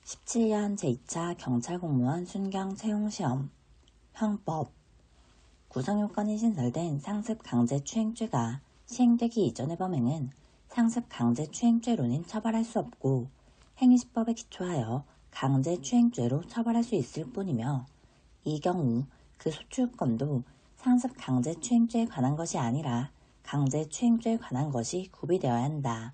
17년 제2차 경찰공무원 순경 채용시험 형법 구성요건이 신설된 상습강제추행죄가 시행되기 이전의 범행은 상습강제추행죄로는 처벌할 수 없고 행위시법에 기초하여 강제추행죄로 처벌할 수 있을 뿐이며 이 경우 그 소추요건도 상습강제추행죄에 관한 것이 아니라 강제추행죄에 관한 것이 구비되어야 한다.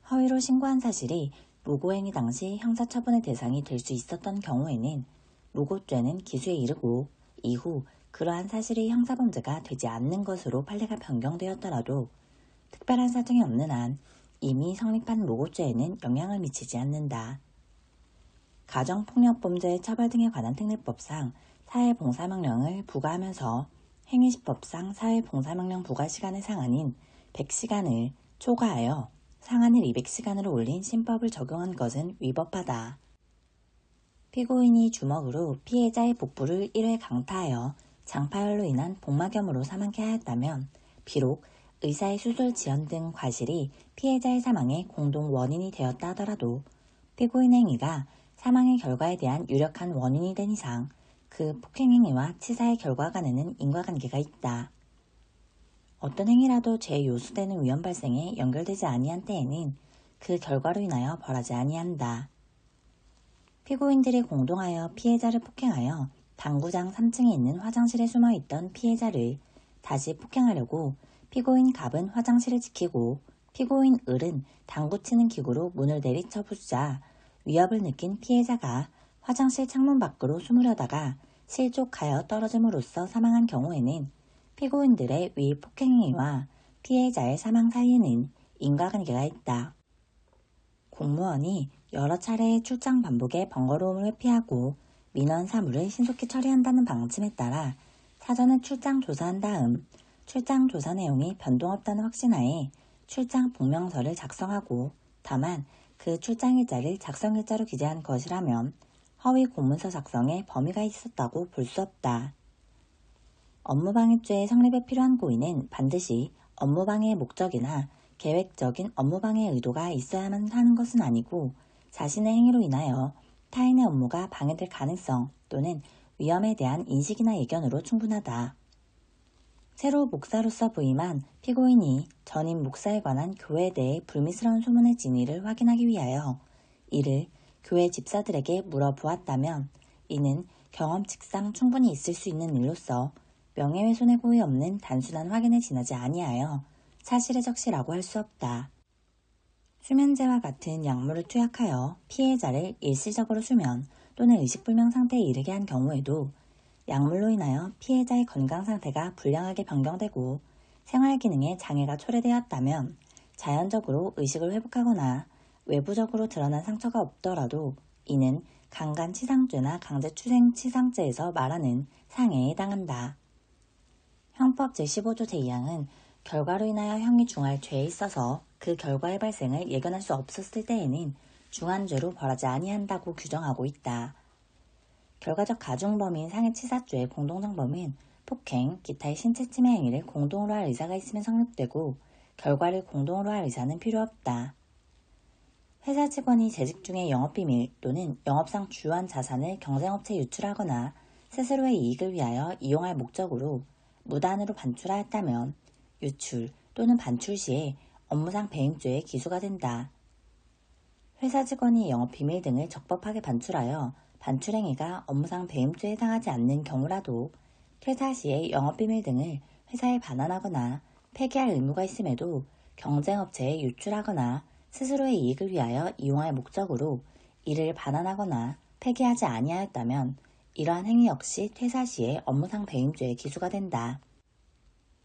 허위로 신고한 사실이 무고행위 당시 형사처분의 대상이 될 수 있었던 경우에는 무고죄는 기수에 이르고 이후 그러한 사실이 형사범죄가 되지 않는 것으로 판례가 변경되었더라도 특별한 사정이 없는 한 이미 성립한 무고죄에는 영향을 미치지 않는다. 가정폭력범죄의 처벌 등에 관한 특례법상 사회봉사명령을 부과하면서 행위시법상 사회봉사명령 부과시간의 상한인 100시간을 초과하여 상한을 200시간으로 올린 신법을 적용한 것은 위법하다. 피고인이 주먹으로 피해자의 복부를 1회 강타하여 장파열로 인한 복막염으로 사망케 하였다면 비록 의사의 수술 지연 등 과실이 피해자의 사망의 공동 원인이 되었다 하더라도 피고인의 행위가 사망의 결과에 대한 유력한 원인이 된 이상 그 폭행행위와 치사의 결과 간에는 인과관계가 있다. 어떤 행위라도 제 요수되는 위험 발생에 연결되지 아니한 때에는 그 결과로 인하여 벌하지 아니한다. 피고인들이 공동하여 피해자를 폭행하여 당구장 3층에 있는 화장실에 숨어있던 피해자를 다시 폭행하려고 피고인 갑은 화장실을 지키고 피고인 을은 당구 치는 기구로 문을 내리쳐 부수자 위협을 느낀 피해자가 화장실 창문 밖으로 숨으려다가 실족하여 떨어짐으로써 사망한 경우에는 피고인들의 위 폭행행위와 피해자의 사망 사이에는 인과관계가 있다. 공무원이 여러 차례의 출장 반복의 번거로움을 회피하고 민원 사무를 신속히 처리한다는 방침에 따라 사전에 출장 조사한 다음 출장 조사 내용이 변동없다는 확신하에 출장 복명서를 작성하고 다만 그 출장일자를 작성일자로 기재한 것이라면 허위 공문서 작성에 범위가 있었다고 볼 수 없다. 업무방해죄의 성립에 필요한 고의는 반드시 업무방해의 목적이나 계획적인 업무방해의 의도가 있어야만 하는 것은 아니고 자신의 행위로 인하여 타인의 업무가 방해될 가능성 또는 위험에 대한 인식이나 예견으로 충분하다. 새로 목사로서 부임한 피고인이 전임 목사에 관한 교회에 대해 불미스러운 소문의 진위를 확인하기 위하여 이를 교회 집사들에게 물어보았다면 이는 경험칙상 충분히 있을 수 있는 일로서 명예훼손의 고의 없는 단순한 확인에 지나지 아니하여 사실의 적시라고 할 수 없다. 수면제와 같은 약물을 투약하여 피해자를 일시적으로 수면 또는 의식불명 상태에 이르게 한 경우에도 약물로 인하여 피해자의 건강 상태가 불량하게 변경되고 생활기능에 장애가 초래되었다면 자연적으로 의식을 회복하거나 외부적으로 드러난 상처가 없더라도 이는 강간치상죄나 강제추행치상죄에서 말하는 상해에 해당한다. 형법 제15조 제2항은 결과로 인하여 형이 중할 죄에 있어서 그 결과의 발생을 예견할 수 없었을 때에는 중한 죄로 벌하지 아니한다고 규정하고 있다. 결과적 가중범인 상해치사죄의 공동정범은 폭행, 기타의 신체침해 행위를 공동으로 할 의사가 있으면 성립되고 결과를 공동으로 할 의사는 필요 없다. 회사 직원이 재직 중에 영업비밀 또는 영업상 주요한 자산을 경쟁업체에 유출하거나 스스로의 이익을 위하여 이용할 목적으로 무단으로 반출하였다면 유출 또는 반출 시에 업무상 배임죄의 기수가 된다. 회사 직원이 영업비밀 등을 적법하게 반출하여 반출행위가 업무상 배임죄에 해당하지 않는 경우라도 퇴사 시에 영업비밀 등을 회사에 반환하거나 폐기할 의무가 있음에도 경쟁업체에 유출하거나 스스로의 이익을 위하여 이용할 목적으로 이를 반환하거나 폐기하지 아니하였다면 이러한 행위 역시 퇴사 시에 업무상 배임죄의 기수가 된다.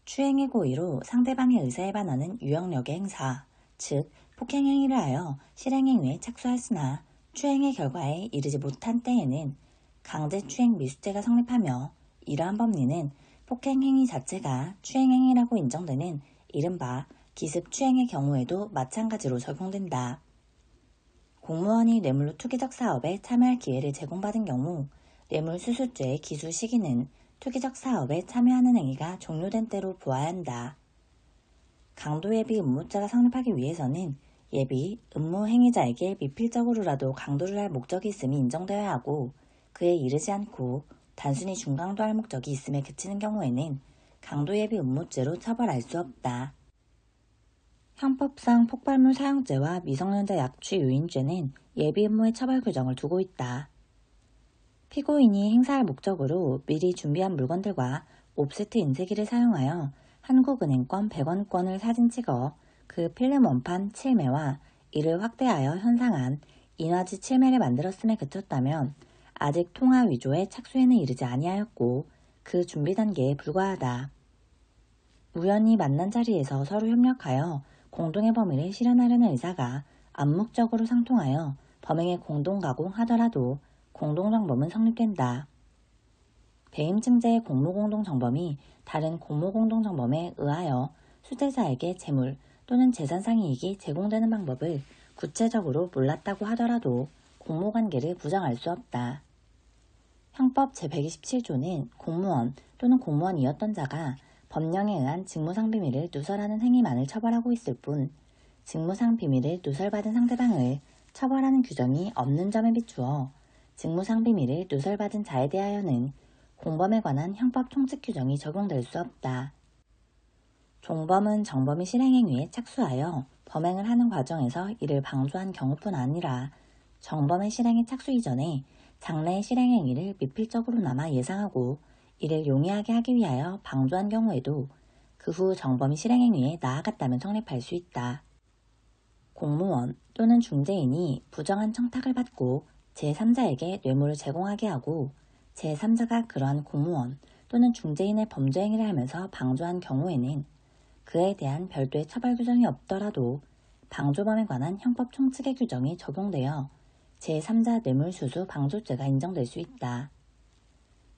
추행의 고의로 상대방의 의사에 반하는 유형력의 행사, 즉 폭행행위를 하여 실행행위에 착수하였으나 추행의 결과에 이르지 못한 때에는 강제추행 미수죄가 성립하며 이러한 법리는 폭행행위 자체가 추행행위라고 인정되는 이른바 기습추행의 경우에도 마찬가지로 적용된다. 공무원이 뇌물로 투기적 사업에 참여할 기회를 제공받은 경우 뇌물수수죄의 기수 시기는 투기적 사업에 참여하는 행위가 종료된 때로 보아야 한다. 강도예비 음모죄가 성립하기 위해서는 예비, 음모 행위자에게 미필적으로라도 강도를 할 목적이 있음이 인정되어야 하고 그에 이르지 않고 단순히 중강도할 목적이 있음에 그치는 경우에는 강도 예비 음모죄로 처벌할 수 없다. 형법상 폭발물 사용죄와 미성년자 약취 유인죄는 예비 음모의 처벌 규정을 두고 있다. 피고인이 행사할 목적으로 미리 준비한 물건들과 옵세트 인쇄기를 사용하여 한국은행권 100원권을 사진 찍어 그 필름 원판 7매와 이를 확대하여 현상한 인화지 7매를 만들었음에 그쳤다면 아직 통화 위조의 착수에는 이르지 아니하였고 그 준비 단계에 불과하다. 우연히 만난 자리에서 서로 협력하여 공동의 범위를 실현하려는 의사가 암묵적으로 상통하여 범행에 공동가공하더라도 공동정범은 성립된다. 배임증자의 공모공동정범이 다른 공모공동정범에 의하여 수재자에게 재물 또는 재산상 이익이 제공되는 방법을 구체적으로 몰랐다고 하더라도 공모관계를 부정할 수 없다. 형법 제127조는 공무원 또는 공무원이었던 자가 법령에 의한 직무상 비밀을 누설하는 행위만을 처벌하고 있을 뿐 직무상 비밀을 누설받은 상대방을 처벌하는 규정이 없는 점에 비추어 직무상 비밀을 누설받은 자에 대하여는 공범에 관한 형법 총칙 규정이 적용될 수 없다. 종범은 정범이 실행행위에 착수하여 범행을 하는 과정에서 이를 방조한 경우뿐 아니라 정범의 실행에 착수 이전에 장래의 실행행위를 미필적으로나마 예상하고 이를 용이하게 하기 위하여 방조한 경우에도 그 후 정범이 실행행위에 나아갔다면 성립할 수 있다. 공무원 또는 중재인이 부정한 청탁을 받고 제3자에게 뇌물을 제공하게 하고 제3자가 그러한 공무원 또는 중재인의 범죄 행위를 하면서 방조한 경우에는 그에 대한 별도의 처벌 규정이 없더라도 방조범에 관한 형법 총칙의 규정이 적용되어 제3자 뇌물수수 방조죄가 인정될 수 있다.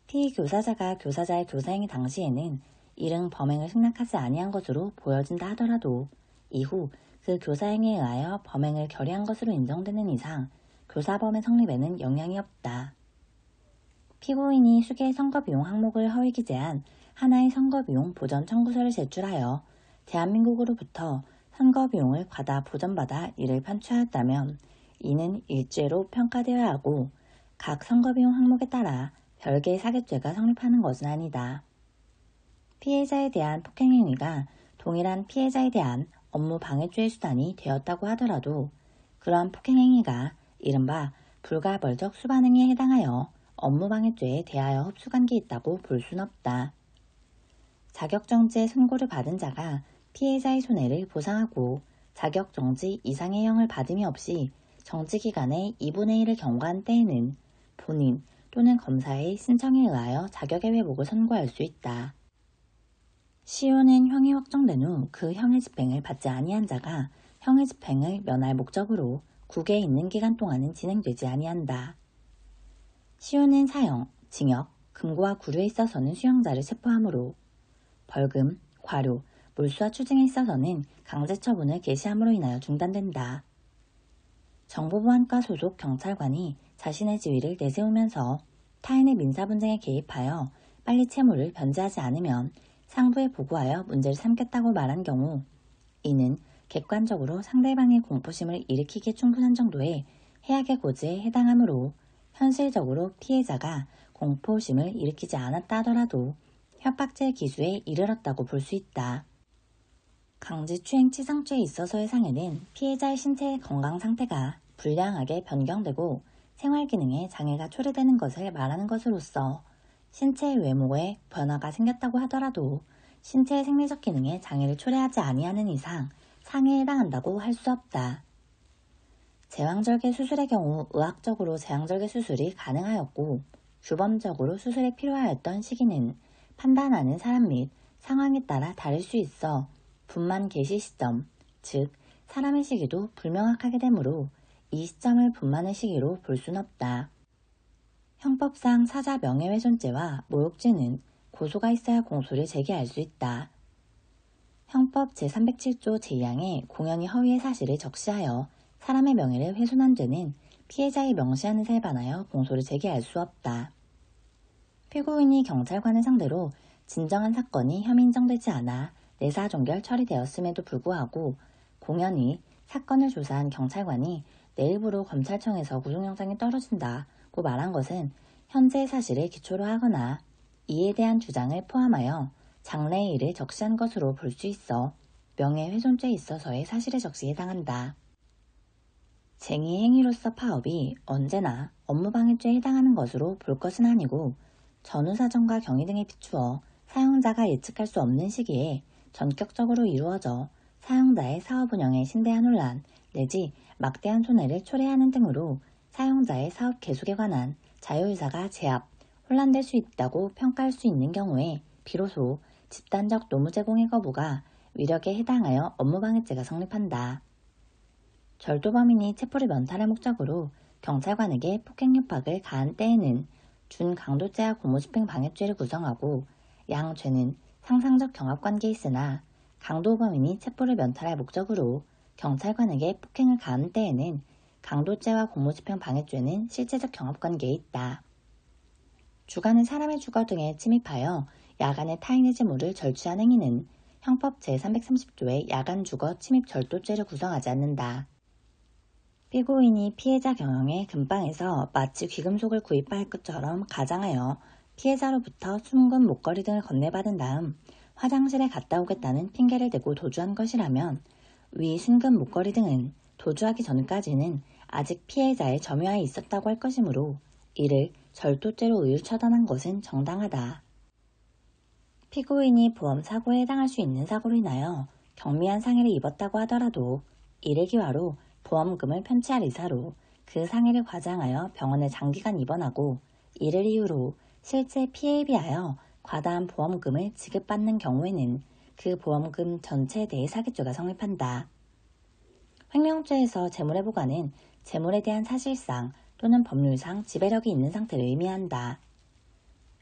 피교사자가 교사자의 교사행위 당시에는 이른 범행을 승낙하지 아니한 것으로 보여진다 하더라도 이후 그 교사행위에 의하여 범행을 결의한 것으로 인정되는 이상 교사범의 성립에는 영향이 없다. 피고인이 수개의 선거비용 항목을 허위 기재한 하나의 선거비용 보전 청구서를 제출하여 대한민국으로부터 선거비용을 과다 보전받아 이를 편취하였다면 이는 일죄로 평가되어야 하고 각 선거비용 항목에 따라 별개의 사기죄가 성립하는 것은 아니다. 피해자에 대한 폭행행위가 동일한 피해자에 대한 업무 방해죄의 수단이 되었다고 하더라도 그러한 폭행행위가 이른바 불가벌적 수반행위에 해당하여 업무방해죄에 대하여 흡수관계 있다고 볼 순 없다. 자격정지의 선고를 받은 자가 피해자의 손해를 보상하고 자격정지 이상의 형을 받음이 없이 정지기간의 2분의 1을 경과한 때에는 본인 또는 검사의 신청에 의하여 자격의 회복을 선고할 수 있다. 시효는 형이 확정된 후 그 형의 집행을 받지 아니한 자가 형의 집행을 면할 목적으로 국외에 있는 기간 동안은 진행되지 아니한다. 시효는 사형, 징역, 금고와 구류에 있어서는 수형자를 체포하므로 벌금, 과료, 몰수와 추징에 있어서는 강제처분을 개시함으로 인하여 중단된다. 정보보안과 소속 경찰관이 자신의 지위를 내세우면서 타인의 민사분쟁에 개입하여 빨리 채무를 변제하지 않으면 상부에 보고하여 문제를 삼겠다고 말한 경우 이는 객관적으로 상대방의 공포심을 일으키기에 충분한 정도의 해악의 고지에 해당하므로 현실적으로 피해자가 공포심을 일으키지 않았다 하더라도 협박죄 기수에 이르렀다고 볼 수 있다. 강제추행 치상죄에 있어서의 상해는 피해자의 신체 건강 상태가 불량하게 변경되고 생활기능에 장애가 초래되는 것을 말하는 것으로서 신체의 외모에 변화가 생겼다고 하더라도 신체의 생리적 기능에 장애를 초래하지 아니하는 이상 상해에 해당한다고 할 수 없다. 제왕절개 수술의 경우 의학적으로 제왕절개 수술이 가능하였고 규범적으로 수술이 필요하였던 시기는 판단하는 사람 및 상황에 따라 다를 수 있어 분만 개시 시점, 즉 사람의 시기도 불명확하게 되므로 이 시점을 분만의 시기로 볼 순 없다. 형법상 사자 명예훼손죄와 모욕죄는 고소가 있어야 공소를 제기할 수 있다. 형법 제307조 제2항에 공연히 허위의 사실을 적시하여 사람의 명예를 훼손한 죄는 피해자의 명시한 의사에 반하여 공소를 제기할 수 없다. 피고인이 경찰관을 상대로 진정한 사건이 혐의 인정되지 않아 내사 종결 처리되었음에도 불구하고 공연히 사건을 조사한 경찰관이 내일부로 검찰청에서 구속영장이 떨어진다고 말한 것은 현재의 사실을 기초로 하거나 이에 대한 주장을 포함하여 장래의 일을 적시한 것으로 볼 수 있어 명예훼손죄에 있어서의 사실의 적시에 해당한다. 쟁의 행위로서 파업이 언제나 업무방해죄에 해당하는 것으로 볼 것은 아니고 전후사정과 경위 등에 비추어 사용자가 예측할 수 없는 시기에 전격적으로 이루어져 사용자의 사업 운영에 심대한 혼란 내지 막대한 손해를 초래하는 등으로 사용자의 사업 계속에 관한 자유의사가 제압, 혼란될 수 있다고 평가할 수 있는 경우에 비로소 집단적 노무 제공의 거부가 위력에 해당하여 업무방해죄가 성립한다. 절도범인이 체포를 면탈할 목적으로 경찰관에게 폭행협박을 가한 때에는 준강도죄와 공무집행 방해죄를 구성하고 양 죄는 상상적 경합관계에 있으나 강도범인이 체포를 면탈할 목적으로 경찰관에게 폭행을 가한 때에는 강도죄와 공무집행 방해죄는 실제적 경합관계에 있다. 주간은 사람의 주거 등에 침입하여 야간의 타인의 재물을 절취한 행위는 형법 제330조의 야간주거 침입절도죄를 구성하지 않는다. 피고인이 피해자 경영에 근방에서 마치 귀금속을 구입할 것처럼 가장하여 피해자로부터 숨금 목걸이 등을 건네받은 다음 화장실에 갔다 오겠다는 핑계를 대고 도주한 것이라면 위 순금 목걸이 등은 도주하기 전까지는 아직 피해자의 점유하에 있었다고 할 것이므로 이를 절도죄로 의율처단한 것은 정당하다. 피고인이 보험사고에 해당할 수 있는 사고로 인하여 경미한 상해를 입었다고 하더라도 이를 기화로 보험금을 편취할 의사로 그 상해를 과장하여 병원에 장기간 입원하고 이를 이유로 실제 피해에 비하여 과다한 보험금을 지급받는 경우에는 그 보험금 전체에 대해 사기죄가 성립한다. 횡령죄에서 재물의 보관은 재물에 대한 사실상 또는 법률상 지배력이 있는 상태를 의미한다.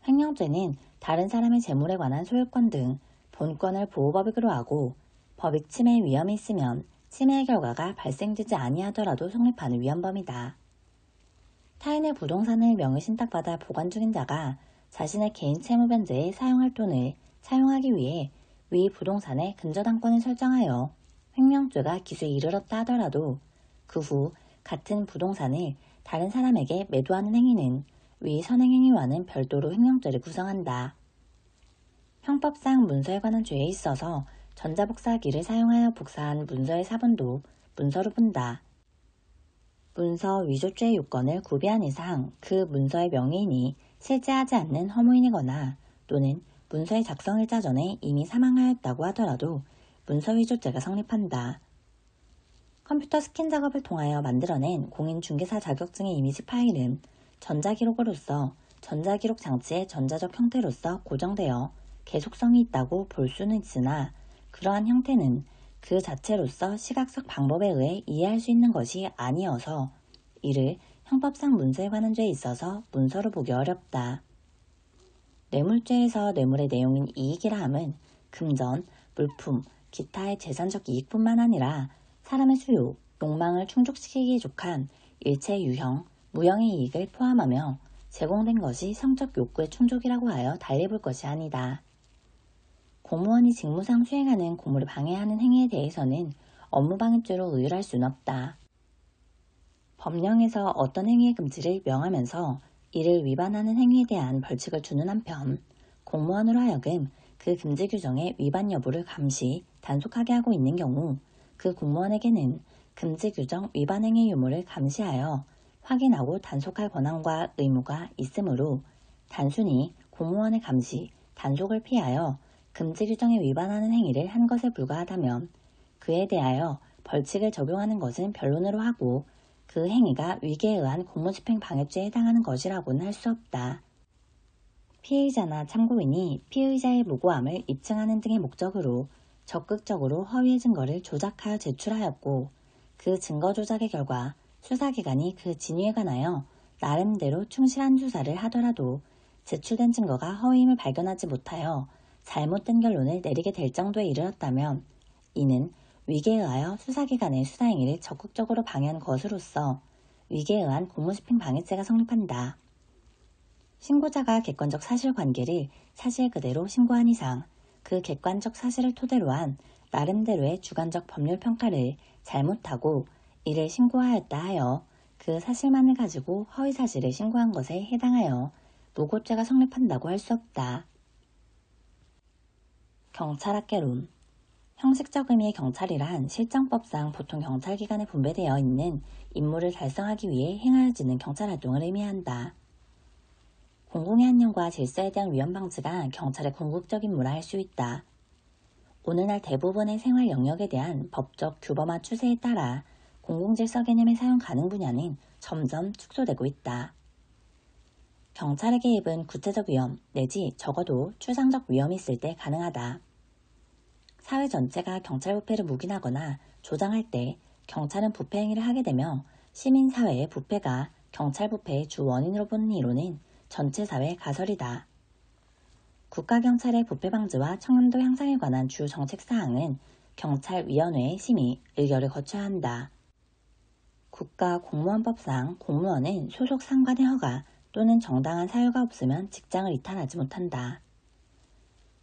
횡령죄는 다른 사람의 재물에 관한 소유권 등 본권을 보호법익으로 하고 법익 침해 위험이 있으면 침해의 결과가 발생되지 아니하더라도 성립하는 위헌범이다. 타인의 부동산을 명의신탁받아 보관 중인 자가 자신의 개인 채무 변제에 사용할 돈을 사용하기 위해 위 부동산의 근저당권을 설정하여 횡령죄가 기소에 이르렀다 하더라도 그 후 같은 부동산을 다른 사람에게 매도하는 행위는 위 선행행위와는 별도로 횡령죄를 구성한다. 형법상 문서에 관한 죄에 있어서 전자복사기를 사용하여 복사한 문서의 사본도 문서로 본다. 문서 위조죄의 요건을 구비한 이상 그 문서의 명의인이 실제하지 않는 허무인이거나 또는 문서의 작성일자 전에 이미 사망하였다고 하더라도 문서 위조죄가 성립한다. 컴퓨터 스캔 작업을 통하여 만들어낸 공인중개사 자격증의 이미지 파일은 전자기록으로서 전자기록 장치의 전자적 형태로서 고정되어 계속성이 있다고 볼 수는 있으나 그러한 형태는 그 자체로서 시각적 방법에 의해 이해할 수 있는 것이 아니어서 이를 형법상 문서에 관한 죄에 있어서 문서로 보기 어렵다. 뇌물죄에서 뇌물의 내용인 이익이라 함은 금전, 물품, 기타의 재산적 이익뿐만 아니라 사람의 수요, 욕망을 충족시키기에 족한 일체 유형, 무형의 이익을 포함하며 제공된 것이 성적 욕구의 충족이라고 하여 달리 볼 것이 아니다. 공무원이 직무상 수행하는 공무를 방해하는 행위에 대해서는 업무방해죄로 의율할 수는 없다. 법령에서 어떤 행위의 금지를 명하면서 이를 위반하는 행위에 대한 벌칙을 주는 한편 공무원으로 하여금 그 금지 규정의 위반 여부를 감시, 단속하게 하고 있는 경우 그 공무원에게는 금지 규정 위반 행위 유무를 감시하여 확인하고 단속할 권한과 의무가 있으므로 단순히 공무원의 감시, 단속을 피하여 금지 규정에 위반하는 행위를 한 것에 불과하다면 그에 대하여 벌칙을 적용하는 것은 변론으로 하고 그 행위가 위계에 의한 공무집행 방해죄에 해당하는 것이라고는 할 수 없다. 피해자나 참고인이 피의자의 무고함을 입증하는 등의 목적으로 적극적으로 허위의 증거를 조작하여 제출하였고 그 증거 조작의 결과 수사기관이 그 진위에 관하여 나름대로 충실한 수사를 하더라도 제출된 증거가 허위임을 발견하지 못하여 잘못된 결론을 내리게 될 정도에 이르렀다면 이는 위계에 의하여 수사기관의 수사행위를 적극적으로 방해한 것으로서 위계에 의한 공무집행 방해죄가 성립한다. 신고자가 객관적 사실관계를 사실 그대로 신고한 이상 그 객관적 사실을 토대로 한 나름대로의 주관적 법률 평가를 잘못하고 이를 신고하였다 하여 그 사실만을 가지고 허위사실을 신고한 것에 해당하여 무고죄가 성립한다고 할 수 없다. 경찰학개론. 형식적 의미의 경찰이란 실정법상 보통 경찰기관에 분배되어 있는 임무를 달성하기 위해 행하여지는 경찰활동을 의미한다. 공공의 안녕과 질서에 대한 위험 방지가 경찰의 궁극적 임무라 할 수 있다. 오늘날 대부분의 생활 영역에 대한 법적 규범화 추세에 따라 공공질서 개념의 사용 가능 분야는 점점 축소되고 있다. 경찰의 개입은 구체적 위험 내지 적어도 추상적 위험이 있을 때 가능하다. 사회 전체가 경찰 부패를 묵인하거나 조장할 때 경찰은 부패 행위를 하게 되며 시민사회의 부패가 경찰 부패의 주 원인으로 보는 이론은 전체 사회 가설이다. 국가경찰의 부패 방지와 청렴도 향상에 관한 주 정책사항은 경찰위원회의 심의, 의결을 거쳐야 한다. 국가공무원법상 공무원은 소속 상관의 허가 또는 정당한 사유가 없으면 직장을 이탈하지 못한다.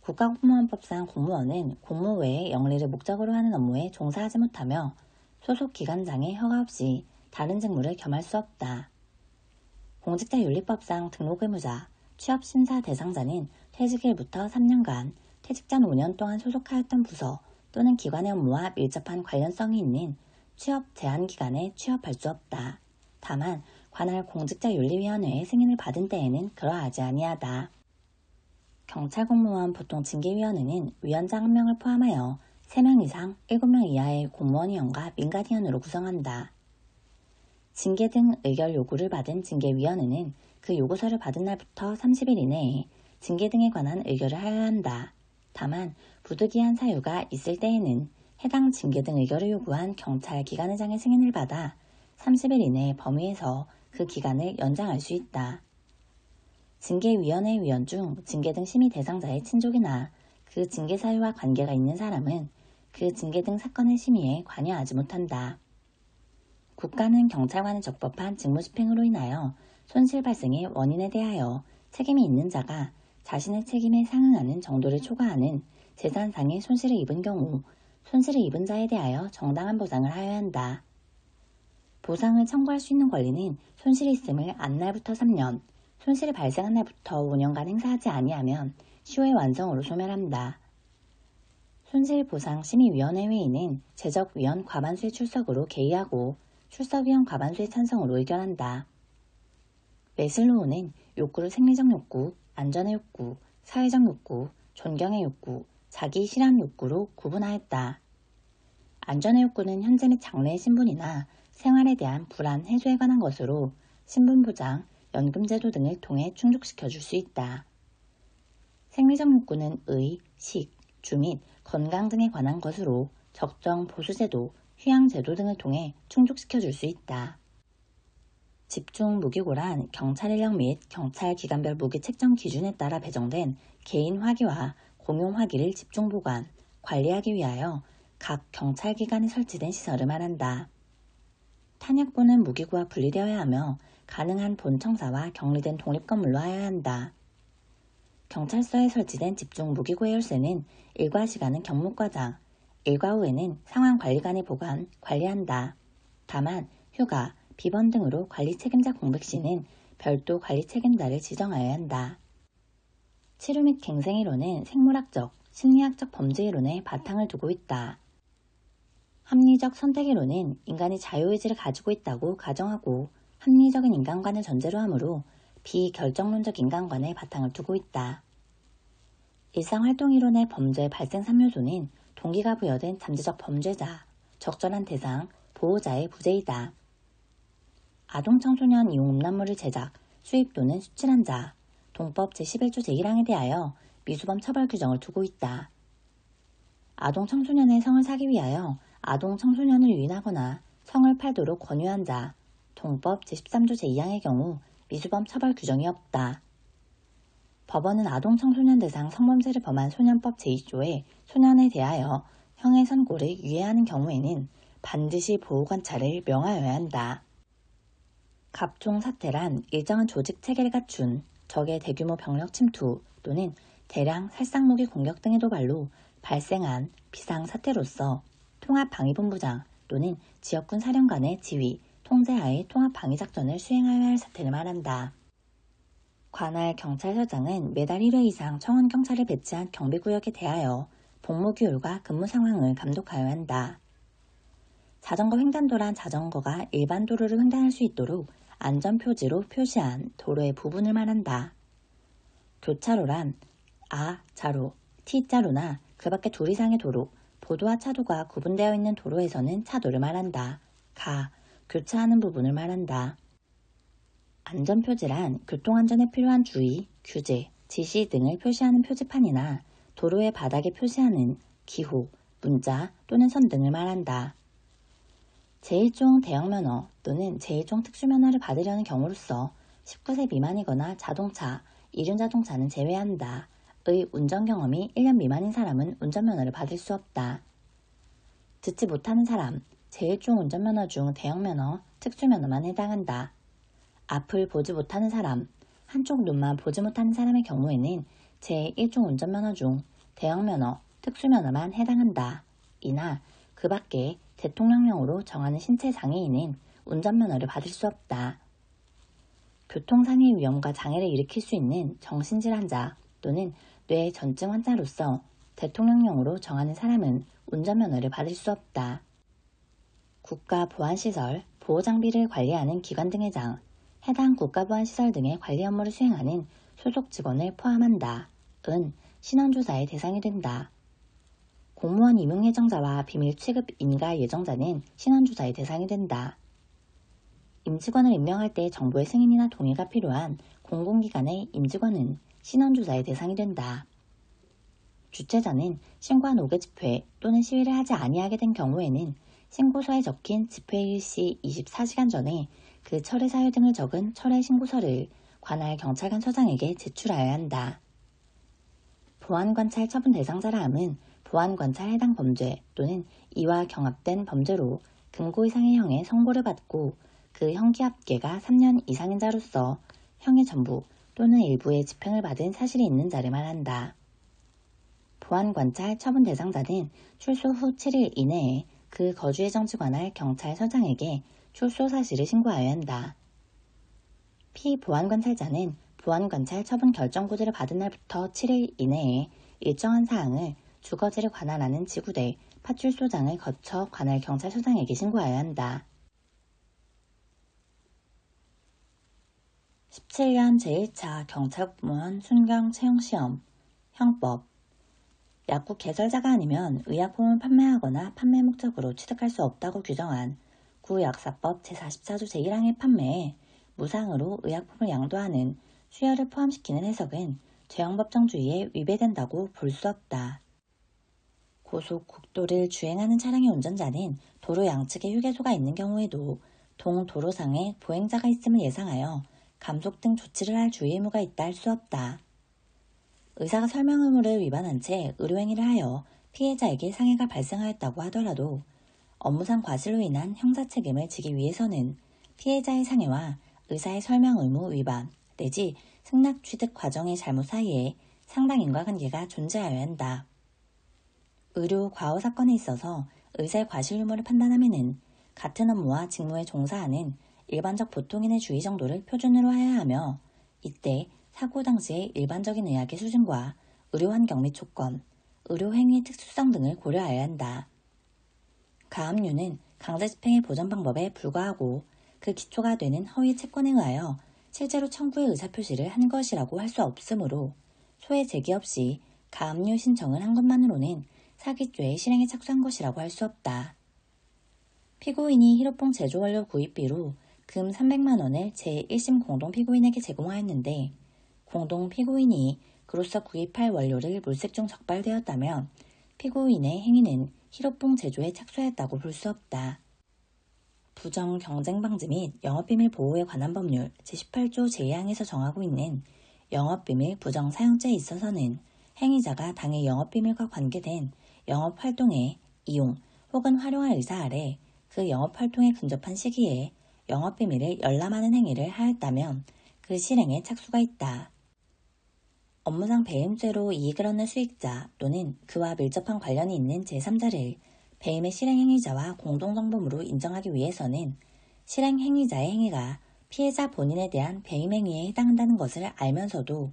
국가공무원법상 공무원은 공무 외에 영리를 목적으로 하는 업무에 종사하지 못하며 소속 기관장의 허가 없이 다른 직무를 겸할 수 없다. 공직자윤리법상 등록의무자, 취업심사 대상자는 퇴직일부터 3년간, 퇴직 전 5년 동안 소속하였던 부서 또는 기관의 업무와 밀접한 관련성이 있는 취업 제한기간에 취업할 수 없다. 다만 관할 공직자윤리위원회의 승인을 받은 때에는 그러하지 아니하다. 경찰공무원 보통 징계위원회는 위원장 1명을 포함하여 3명 이상 7명 이하의 공무원위원과 민간위원으로 구성한다. 징계 등 의결 요구를 받은 징계위원회는 그 요구서를 받은 날부터 30일 이내에 징계 등에 관한 의결을 하여야 한다. 다만 부득이한 사유가 있을 때에는 해당 징계 등 의결을 요구한 경찰 기관의장의 승인을 받아 30일 이내의 범위에서 그 기간을 연장할 수 있다. 징계위원회 위원 중 징계 등 심의 대상자의 친족이나 그 징계 사유와 관계가 있는 사람은 그 징계 등 사건의 심의에 관여하지 못한다. 국가는 경찰관에 적법한 직무집행으로 인하여 손실 발생의 원인에 대하여 책임이 있는 자가 자신의 책임에 상응하는 정도를 초과하는 재산상의 손실을 입은 경우 손실을 입은 자에 대하여 정당한 보상을 하여야 한다. 보상을 청구할 수 있는 권리는 손실이 있음을 안 날부터 3년, 손실이 발생한 날부터 5년간 행사하지 아니하면 시효의 완성으로 소멸한다. 손실보상심의위원회 회의는 제적위원 과반수의 출석으로 개의하고 출석위원 과반수의 찬성으로 의결한다. 메슬로우는 욕구를 생리적 욕구, 안전의 욕구, 사회적 욕구, 존경의 욕구, 자기 실현 욕구로 구분하였다. 안전의 욕구는 현재 및 장래의 신분이나 생활에 대한 불안 해소에 관한 것으로 신분보장, 연금제도 등을 통해 충족시켜 줄 수 있다. 생리적 욕구는 의, 식, 주 및 건강 등에 관한 것으로 적정 보수제도, 휴양제도 등을 통해 충족시켜 줄 수 있다. 집중 무기고란 경찰 인력 및 경찰 기관별 무기 책정 기준에 따라 배정된 개인 화기와 공용 화기를 집중 보관, 관리하기 위하여 각 경찰기관에 설치된 시설을 말한다. 탄약고는 무기고와 분리되어야 하며 가능한 본청사와 격리된 독립건물로 하여야 한다. 경찰서에 설치된 집중 무기고의 열쇠는 일과 시간은 경무과장, 일과 후에는 상황관리관이 보관, 관리한다. 다만 휴가, 비번 등으로 관리 책임자 공백 시는 별도 관리 책임자를 지정하여야 한다. 치료 및 갱생이론은 생물학적, 심리학적 범죄이론에 바탕을 두고 있다. 합리적 선택이론은 인간이 자유의지를 가지고 있다고 가정하고 합리적인 인간관을 전제로 하므로 비결정론적 인간관에 바탕을 두고 있다. 일상활동이론의 범죄 발생 3요소는 동기가 부여된 잠재적 범죄자, 적절한 대상, 보호자의 부재이다. 아동청소년 이용 음란물을 제작, 수입 또는 수출한 자, 동법 제11조 제1항에 대하여 미수범 처벌 규정을 두고 있다. 아동청소년의 성을 사기 위하여 아동청소년을 유인하거나 성을 팔도록 권유한 자, 동법 제13조 제2항의 경우 미수범 처벌 규정이 없다. 법원은 아동청소년 대상 성범죄를 범한 소년법 제2조에 소년에 대하여 형의 선고를 유예하는 경우에는 반드시 보호관찰을 명하여야 한다. 갑종사태란 일정한 조직 체계를 갖춘 적의 대규모 병력 침투 또는 대량 살상무기 공격 등의 도발로 발생한 비상사태로서 통합방위본부장 또는 지역군 사령관의 지휘, 통제하에 통합방위작전을 수행하여야 할 사태를 말한다. 관할 경찰서장은 매달 1회 이상 청원경찰을 배치한 경비구역에 대하여 복무규율과 근무 상황을 감독하여야 한다. 자전거 횡단도란 자전거가 일반 도로를 횡단할 수 있도록 안전표지로 표시한 도로의 부분을 말한다. 교차로란 A자로, T자로나 그 밖에 둘 이상의 도로, 보도와 차도가 구분되어 있는 도로에서는 차도를 말한다. 교차하는 부분을 말한다. 안전표지란 교통안전에 필요한 주의, 규제, 지시 등을 표시하는 표지판이나 도로의 바닥에 표시하는 기호, 문자 또는 선 등을 말한다. 제1종 대형면허 또는 제1종 특수면허를 받으려는 경우로서 19세 미만이거나 자동차, 이륜자동차는 제외한다. 의 운전 경험이 1년 미만인 사람은 운전면허를 받을 수 없다. 듣지 못하는 사람, 제1종 운전면허 중 대형면허, 특수면허만 해당한다. 앞을 보지 못하는 사람, 한쪽 눈만 보지 못하는 사람의 경우에는 제1종 운전면허 중 대형면허, 특수면허만 해당한다. 이나 그 밖에 대통령령으로 정하는 신체장애인은 운전면허를 받을 수 없다. 교통상해 위험과 장애를 일으킬 수 있는 정신질환자 또는 뇌전증 환자로서 대통령령으로 정하는 사람은 운전면허를 받을 수 없다. 국가보안시설, 보호장비를 관리하는 기관 등의 장, 해당 국가보안시설 등의 관리 업무를 수행하는 소속 직원을 포함한다. 은 신원조사의 대상이 된다. 공무원 임용 예정자와 비밀 취급 인가 예정자는 신원조사의 대상이 된다. 임직원을 임명할 때 정부의 승인이나 동의가 필요한 공공기관의 임직원은 신원조사의 대상이 된다. 주최자는 신고한 5개 집회 또는 시위를 하지 아니하게 된 경우에는 신고서에 적힌 집회일 시 24시간 전에 그 철회 사유 등을 적은 철회 신고서를 관할 경찰관 서장에게 제출하여야 한다. 보안관찰 처분 대상자라 함은 보안관찰 해당 범죄 또는 이와 경합된 범죄로 금고 이상의 형의 선고를 받고 그 형기 합계가 3년 이상인 자로서 형의 전부 또는 일부의 집행을 받은 사실이 있는 자를 말한다. 보안관찰 처분 대상자는 출소 후 7일 이내에 그 거주 예정지 관할 경찰서장에게 출소 사실을 신고하여야 한다. 피보안관찰자는 보안관찰 처분 결정구제를 받은 날부터 7일 이내에 일정한 사항을 주거지를 관할하는 지구대 파출소장을 거쳐 관할 경찰서장에게 신고하여야 한다. 17년 제1차 경찰공무원 순경 채용시험 형법 약국 개설자가 아니면 의약품을 판매하거나 판매 목적으로 취득할 수 없다고 규정한 구약사법 제44조 제1항의 판매에 무상으로 의약품을 양도하는 수여를 포함시키는 해석은 죄형법정주의에 위배된다고 볼 수 없다. 고속국도를 주행하는 차량의 운전자는 도로 양측에 휴게소가 있는 경우에도 동도로상에 보행자가 있음을 예상하여 감속 등 조치를 할 주의 의무가 있다 할 수 없다. 의사가 설명 의무를 위반한 채 의료행위를 하여 피해자에게 상해가 발생하였다고 하더라도 업무상 과실로 인한 형사 책임을 지기 위해서는 피해자의 상해와 의사의 설명 의무 위반 내지 승낙 취득 과정의 잘못 사이에 상당 인과관계가 존재하여야 한다. 의료 과오 사건에 있어서 의사의 과실 유무를 판단하면은 같은 업무와 직무에 종사하는 일반적 보통인의 주의 정도를 표준으로 하여야 하며 이때 사고 당시의 일반적인 의학의 수준과 의료 환경 및 조건, 의료 행위의 특수성 등을 고려하여야 한다. 가압류는 강제 집행의 보전 방법에 불과하고 그 기초가 되는 허위 채권에 의하여 실제로 청구의 의사표시를 한 것이라고 할 수 없으므로 소외 제기 없이 가압류 신청을 한 것만으로는 사기죄의 실행에 착수한 것이라고 할 수 없다. 피고인이 히로뽕 제조원료 구입비로 금 300만 원을 제1심 공동피고인에게 제공하였는데 공동피고인이 그로서 구입할 원료를 물색 중 적발되었다면 피고인의 행위는 히로뽕 제조에 착수하였다고 볼 수 없다. 부정경쟁방지 및 영업비밀 보호에 관한 법률 제18조 제2항에서 정하고 있는 영업비밀 부정사용죄에 있어서는 행위자가 당의 영업비밀과 관계된 영업활동에 이용 혹은 활용할 의사 아래 그 영업활동에 근접한 시기에 영업비밀을 열람하는 행위를 하였다면 그 실행에 착수가 있다. 업무상 배임죄로 이익을 얻는 수익자 또는 그와 밀접한 관련이 있는 제3자를 배임의 실행행위자와 공동정범으로 인정하기 위해서는 실행행위자의 행위가 피해자 본인에 대한 배임행위에 해당한다는 것을 알면서도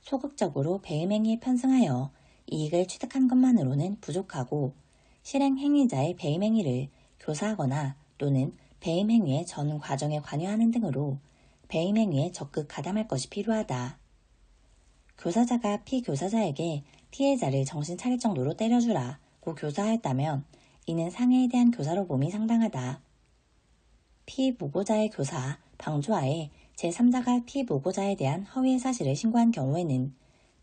소극적으로 배임행위에 편승하여 이익을 취득한 것만으로는 부족하고 실행행위자의 배임행위를 교사하거나 또는 배임행위의 전 과정에 관여하는 등으로 배임행위에 적극 가담할 것이 필요하다. 교사자가 피교사자에게 피해자를 정신 차릴 정도로 때려주라고 교사하였다면 이는 상해에 대한 교사로 봄이 상당하다. 피무고자의 교사, 방조하에 제3자가 피무고자에 대한 허위의 사실을 신고한 경우에는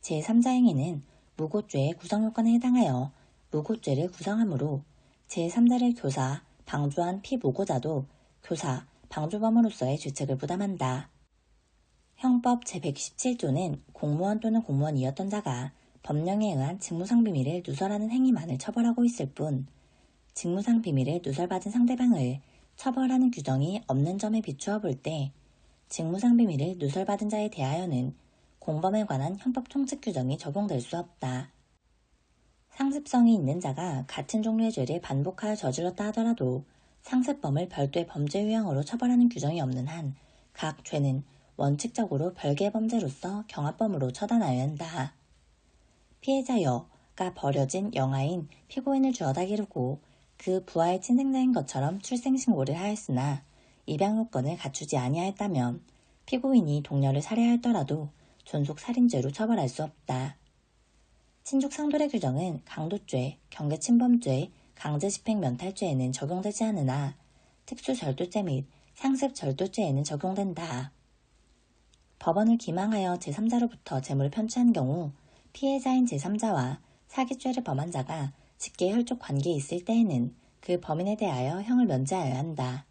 제3자 행위는 무고죄의 구성요건에 해당하여 무고죄를 구성하므로 제3자를 교사, 방조한 피무고자도 교사, 방조범으로서의 죄책을 부담한다. 형법 제117조는 공무원 또는 공무원이었던 자가 법령에 의한 직무상 비밀을 누설하는 행위만을 처벌하고 있을 뿐 직무상 비밀을 누설받은 상대방을 처벌하는 규정이 없는 점에 비추어 볼 때 직무상 비밀을 누설받은 자에 대하여는 공범에 관한 형법 총칙 규정이 적용될 수 없다. 상습성이 있는 자가 같은 종류의 죄를 반복하여 저질렀다 하더라도 상습범을 별도의 범죄 유형으로 처벌하는 규정이 없는 한 각 죄는 원칙적으로 별개의 범죄로서 경합범으로 처단하여야 한다. 피해자 여가 버려진 영아인 피고인을 주어다 기르고 그 부하의 친생자인 것처럼 출생신고를 하였으나 입양 요건을 갖추지 아니하였다면 피고인이 동료를 살해하였더라도 존속 살인죄로 처벌할 수 없다. 친족 상돌의 규정은 강도죄, 경계침범죄, 강제집행 면탈죄에는 적용되지 않으나 특수절도죄 및 상습절도죄에는 적용된다. 법원을 기망하여 제3자로부터 재물을 편취한 경우 피해자인 제3자와 사기죄를 범한 자가 직계 혈족 관계에 있을 때에는 그 범인에 대하여 형을 면제하여야 한다.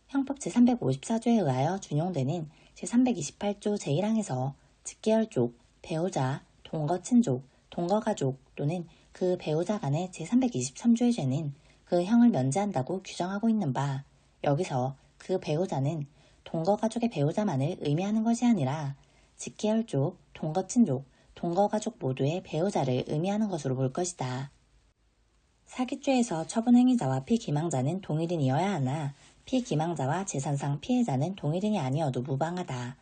형법 제354조에 의하여 준용되는 제328조 제1항에서 직계 혈족, 배우자, 동거 친족, 동거 가족 또는 그 배우자 간의 제323조의 죄는 그 형을 면제한다고 규정하고 있는 바 여기서 그 배우자는 동거 가족의 배우자만을 의미하는 것이 아니라 직계 혈족, 동거 친족, 동거 가족 모두의 배우자를 의미하는 것으로 볼 것이다. 사기죄에서 처분 행위자와 피기망자는 동일인이어야 하나 피기망자와 재산상 피해자는 동일인이 아니어도 무방하다.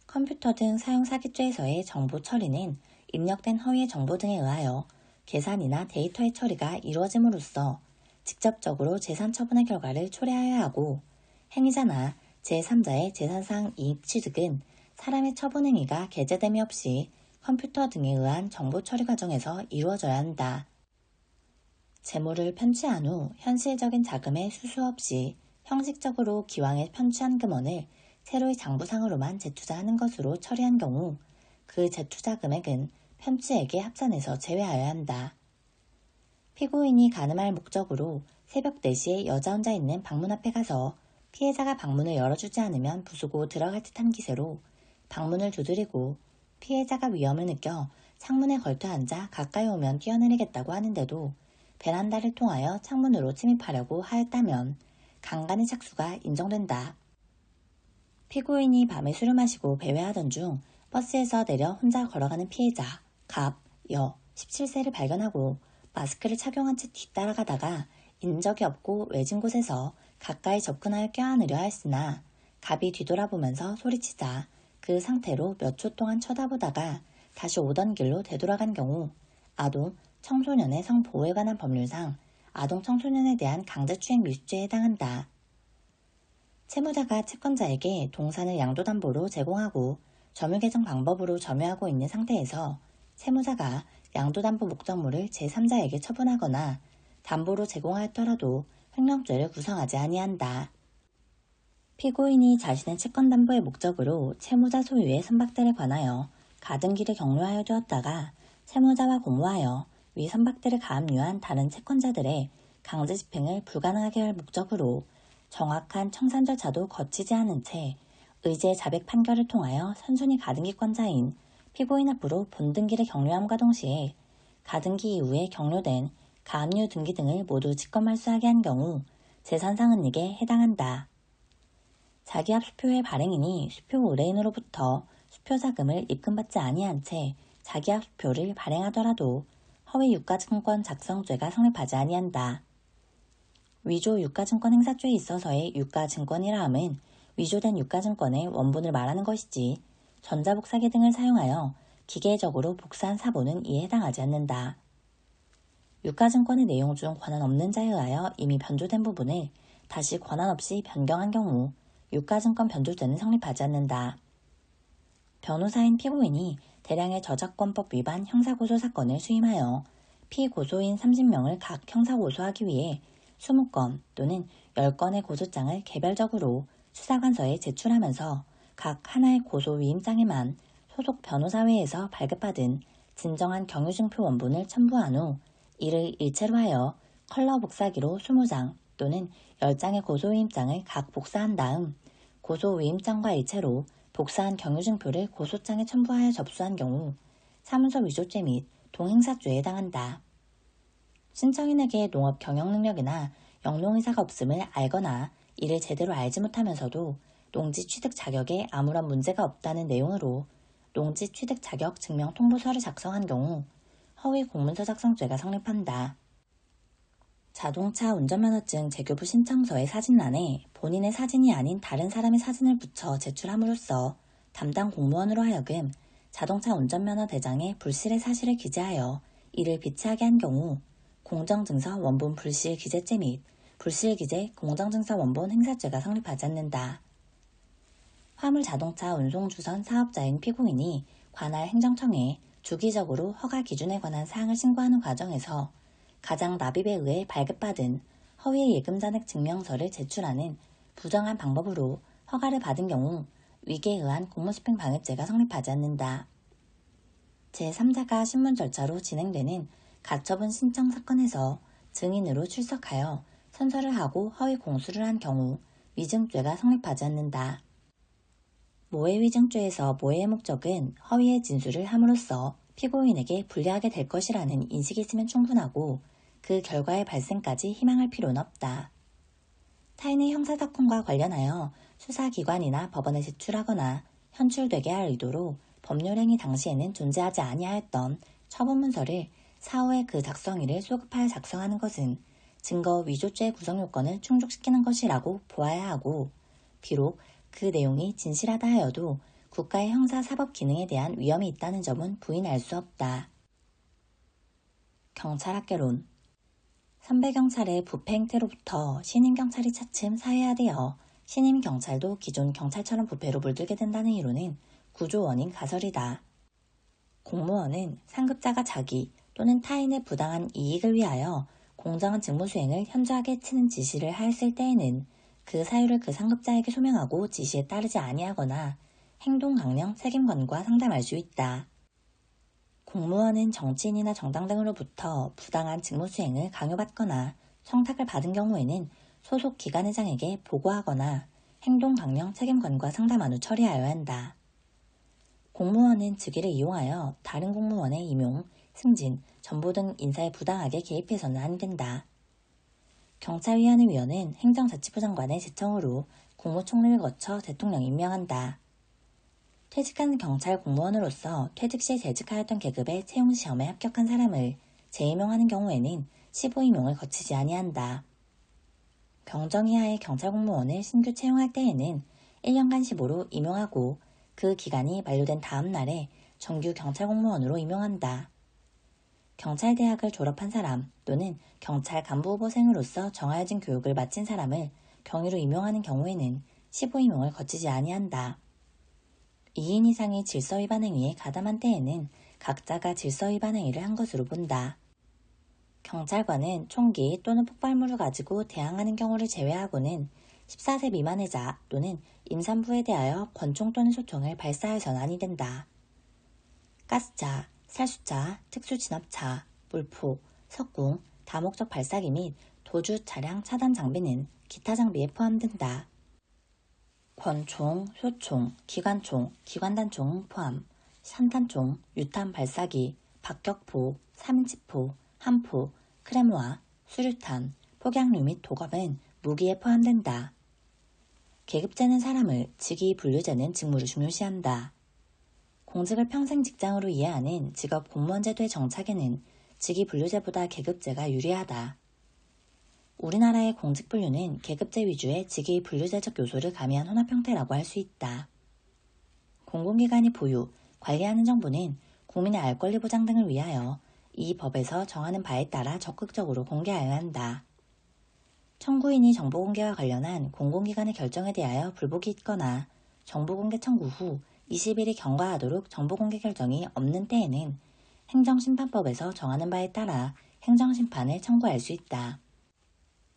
컴퓨터 등 사용 사기죄에서의 정보 처리는 입력된 허위의 정보 등에 의하여 계산이나 데이터의 처리가 이루어짐으로써 직접적으로 재산 처분의 결과를 초래하여야 하고 행위자나 제3자의 재산상 이익 취득은 사람의 처분 행위가 개재됨이 없이 컴퓨터 등에 의한 정보 처리 과정에서 이루어져야 한다. 재물을 편취한 후 현실적인 자금의 수수 없이 형식적으로 기왕에 편취한 금원을 새로이 장부상으로만 재투자하는 것으로 처리한 경우 그 재투자 금액은 편취액에 합산해서 제외하여야 한다. 피고인이 가늠할 목적으로 새벽 4시에 여자 혼자 있는 방문 앞에 가서 피해자가 방문을 열어주지 않으면 부수고 들어갈 듯한 기세로 방문을 두드리고 피해자가 위험을 느껴 창문에 걸터 앉아 가까이 오면 뛰어내리겠다고 하는데도 베란다를 통하여 창문으로 침입하려고 하였다면 강간의 착수가 인정된다. 피고인이 밤에 술을 마시고 배회하던 중 버스에서 내려 혼자 걸어가는 피해자 갑, 여, 17세를 발견하고 마스크를 착용한 채 뒤따라가다가 인적이 없고 외진 곳에서 가까이 접근하여 껴안으려 하였으나 갑이 뒤돌아보면서 소리치자 그 상태로 몇 초 동안 쳐다보다가 다시 오던 길로 되돌아간 경우 아동, 청소년의 성보호에 관한 법률상 아동 청소년에 대한 강제추행 밀수죄에 해당한다. 채무자가 채권자에게 동산을 양도담보로 제공하고 점유개정 방법으로 점유하고 있는 상태에서 채무자가 양도담보 목적물을 제3자에게 처분하거나 담보로 제공하였더라도 횡령죄를 구성하지 아니한다. 피고인이 자신의 채권담보의 목적으로 채무자 소유의 선박들에 관하여 가등기를 격려하여 두었다가 채무자와 공모하여 위 선박들을 가압류한 다른 채권자들의 강제집행을 불가능하게 할 목적으로 정확한 청산 절차도 거치지 않은 채 의제 자백 판결을 통하여 선순위 가등기권자인 피고인 앞으로 본등기를 격려함과 동시에 가등기 이후에 격려된 가압류 등기 등을 모두 직권말소하게 한 경우 재산상은닉에 해당한다. 자기합 수표의 발행인이 수표 의뢰인으로부터 수표 수표자금을 입금받지 아니한 채 자기야 수표를 발행하더라도 허위 유가증권 작성죄가 성립하지 아니한다. 위조 유가증권 행사죄에 있어서의 유가증권이라 함은 위조된 유가증권의 원본을 말하는 것이지 전자복사기 등을 사용하여 기계적으로 복사한 사본은 이에 해당하지 않는다. 유가증권의 내용 중 권한 없는 자에 의하여 이미 변조된 부분을 다시 권한 없이 변경한 경우 유가증권 변조죄는 성립하지 않는다. 변호사인 피고인이 대량의 저작권법 위반 형사고소 사건을 수임하여 피고소인 30명을 각 형사고소하기 위해 20건 또는 10건의 고소장을 개별적으로 수사관서에 제출하면서 각 하나의 고소위임장에만 소속 변호사회에서 발급받은 진정한 경유증표 원본을 첨부한 후 이를 일체로 하여 컬러 복사기로 20장 또는 10장의 고소위임장을 각 복사한 다음 고소위임장과 일체로 복사한 경유증표를 고소장에 첨부하여 접수한 경우 사문서 위조죄 및 동행사죄에 해당한다. 신청인에게 농업 경영 능력이나 영농의사가 없음을 알거나 이를 제대로 알지 못하면서도 농지 취득 자격에 아무런 문제가 없다는 내용으로 농지 취득 자격 증명 통보서를 작성한 경우 허위 공문서 작성죄가 성립한다. 자동차 운전면허증 재교부 신청서의 사진란에 본인의 사진이 아닌 다른 사람의 사진을 붙여 제출함으로써 담당 공무원으로 하여금 자동차 운전면허 대장에 불실의 사실을 기재하여 이를 비치하게 한 경우 공정증서 원본 불실 기재죄 및 불실기재 공정증서 원본 행사죄가 성립하지 않는다. 화물자동차 운송주선 사업자인 피고인이 관할 행정청에 주기적으로 허가 기준에 관한 사항을 신고하는 과정에서 가장 납입에 의해 발급받은 허위 예금잔액 증명서를 제출하는 부정한 방법으로 허가를 받은 경우 위계에 의한 공무집행 방해죄가 성립하지 않는다. 제3자가 신문 절차로 진행되는 가처분 신청 사건에서 증인으로 출석하여 선서를 하고 허위 공수를 한 경우 위증죄가 성립하지 않는다. 모해위증죄에서 모해의 목적은 허위의 진술을 함으로써 피고인에게 불리하게 될 것이라는 인식이 있으면 충분하고 그 결과의 발생까지 희망할 필요는 없다. 타인의 형사사건과 관련하여 수사기관이나 법원에 제출하거나 현출되게 할 의도로 법률행위 당시에는 존재하지 아니하였던 처분문서를 사후에 그 작성일을 소급하여 작성하는 것은 증거 위조죄의 구성요건을 충족시키는 것이라고 보아야 하고 비록 그 내용이 진실하다 하여도 국가의 형사사법 기능에 대한 위험이 있다는 점은 부인할 수 없다. 경찰학개론 선배경찰의 부패 행태로부터 신임경찰이 차츰 사회화되어 신임경찰도 기존 경찰처럼 부패로 물들게 된다는 이론은 구조원인 가설이다. 공무원은 상급자가 자기 또는 타인의 부당한 이익을 위하여 공정한 직무수행을 현저하게 치는 지시를 하였을 때에는 그 사유를 그 상급자에게 소명하고 지시에 따르지 아니하거나 행동 강령 책임권과 상담할 수 있다. 공무원은 정치인이나 정당 등으로부터 부당한 직무수행을 강요받거나 청탁을 받은 경우에는 소속 기관회장에게 보고하거나 행동 강령 책임권과 상담한 후 처리하여야 한다. 공무원은 직위를 이용하여 다른 공무원의 임용, 승진, 전보 등 인사에 부당하게 개입해서는 안 된다. 경찰위원회 위원은 행정자치부 장관의 제청으로 국무총리를 거쳐 대통령이 임명한다. 퇴직한 경찰 공무원으로서 퇴직 시 재직하였던 계급의 채용시험에 합격한 사람을 재임용하는 경우에는 15임용을 거치지 아니한다. 경정 이하의 경찰 공무원을 신규 채용할 때에는 1년간 15로 임용하고 그 기간이 만료된 다음 날에 정규 경찰 공무원으로 임용한다. 경찰대학을 졸업한 사람 또는 경찰 간부 후보생으로서 정하여진 교육을 마친 사람을 경위로 임용하는 경우에는 15임용을 거치지 아니한다. 2인 이상이 질서위반 행위에 가담한 때에는 각자가 질서위반 행위를 한 것으로 본다. 경찰관은 총기 또는 폭발물을 가지고 대항하는 경우를 제외하고는 14세 미만의 자 또는 임산부에 대하여 권총 또는 소총을 발사해서는 아니 된다. 가스차, 살수차, 특수진압차, 물포, 석궁, 다목적 발사기 및 도주 차량 차단 장비는 기타 장비에 포함된다. 권총, 소총, 기관총, 기관단총 포함, 산탄총, 유탄 발사기, 박격포, 3인치포, 함포, 크레모아, 수류탄, 폭약류 및 도검은 무기에 포함된다. 계급제는 사람을, 직위 분류제는 직무를 중요시한다. 공직을 평생 직장으로 이해하는 직업 공무원제도의 정착에는 직위분류제보다 계급제가 유리하다. 우리나라의 공직분류는 계급제 위주의 직위분류제적 요소를 가미한 혼합 형태라고 할 수 있다. 공공기관이 보유, 관리하는 정보는 국민의 알 권리 보장 등을 위하여 이 법에서 정하는 바에 따라 적극적으로 공개하여야 한다. 청구인이 정보공개와 관련한 공공기관의 결정에 대하여 불복이 있거나 정보공개 청구 후 20일이 경과하도록 정보공개 결정이 없는 때에는 행정심판법에서 정하는 바에 따라 행정심판을 청구할 수 있다.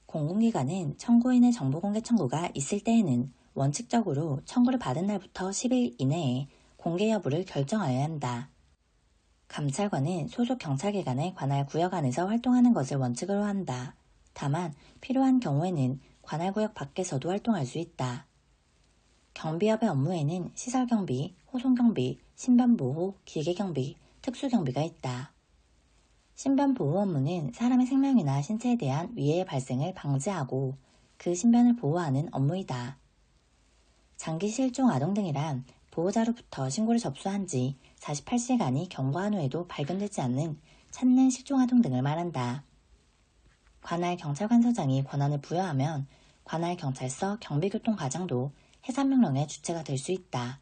공공기관은 청구인의 정보공개 청구가 있을 때에는 원칙적으로 청구를 받은 날부터 10일 이내에 공개 여부를 결정하여야 한다. 감찰관은 소속 경찰기관의 관할 구역 안에서 활동하는 것을 원칙으로 한다. 다만 필요한 경우에는 관할구역 밖에서도 활동할 수 있다. 경비업의 업무에는 시설경비, 호송경비, 신변보호, 기계경비, 특수경비가 있다. 신변보호 업무는 사람의 생명이나 신체에 대한 위해의 발생을 방지하고 그 신변을 보호하는 업무이다. 장기 실종 아동 등이란 보호자로부터 신고를 접수한 지 48시간이 경과한 후에도 발견되지 않는 찾는 실종 아동 등을 말한다. 관할 경찰관서장이 권한을 부여하면 관할 경찰서 경비교통과장도 해산명령의 주체가 될 수 있다.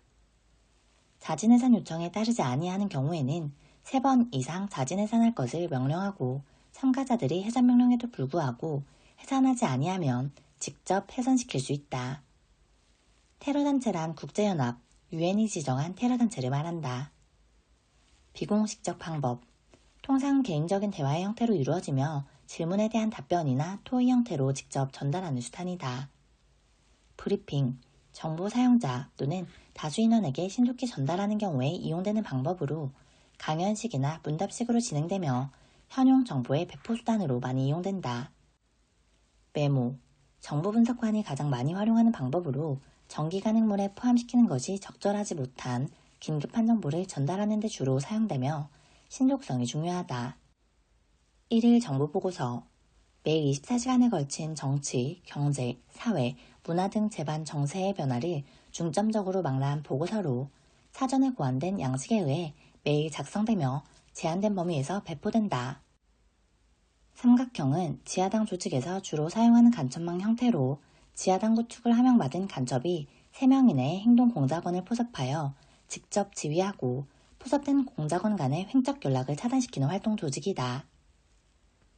자진해산 요청에 따르지 아니하는 경우에는 3번 이상 자진해산할 것을 명령하고 참가자들이 해산명령에도 불구하고 해산하지 아니하면 직접 해산시킬 수 있다. 테러단체란 국제연합, 유엔이 지정한 테러단체를 말한다. 비공식적 방법, 통상 개인적인 대화의 형태로 이루어지며 질문에 대한 답변이나 토의 형태로 직접 전달하는 수단이다. 브리핑, 정보 사용자 또는 다수인원에게 신속히 전달하는 경우에 이용되는 방법으로 강연식이나 문답식으로 진행되며 현용 정보의 배포 수단으로 많이 이용된다. 메모, 정보 분석관이 가장 많이 활용하는 방법으로 정기간 행물에 포함시키는 것이 적절하지 못한 긴급한 정보를 전달하는 데 주로 사용되며 신속성이 중요하다. 1일 정보보고서, 매일 24시간에 걸친 정치, 경제, 사회, 문화 등 제반 정세의 변화를 중점적으로 망라한 보고서로 사전에 고안된 양식에 의해 매일 작성되며 제한된 범위에서 배포된다. 삼각형은 지하당 조직에서 주로 사용하는 간첩망 형태로 지하당 구축을 하명받은 간첩이 3명 이내의 행동 공작원을 포섭하여 직접 지휘하고 포섭된 공작원 간의 횡적 연락을 차단시키는 활동 조직이다.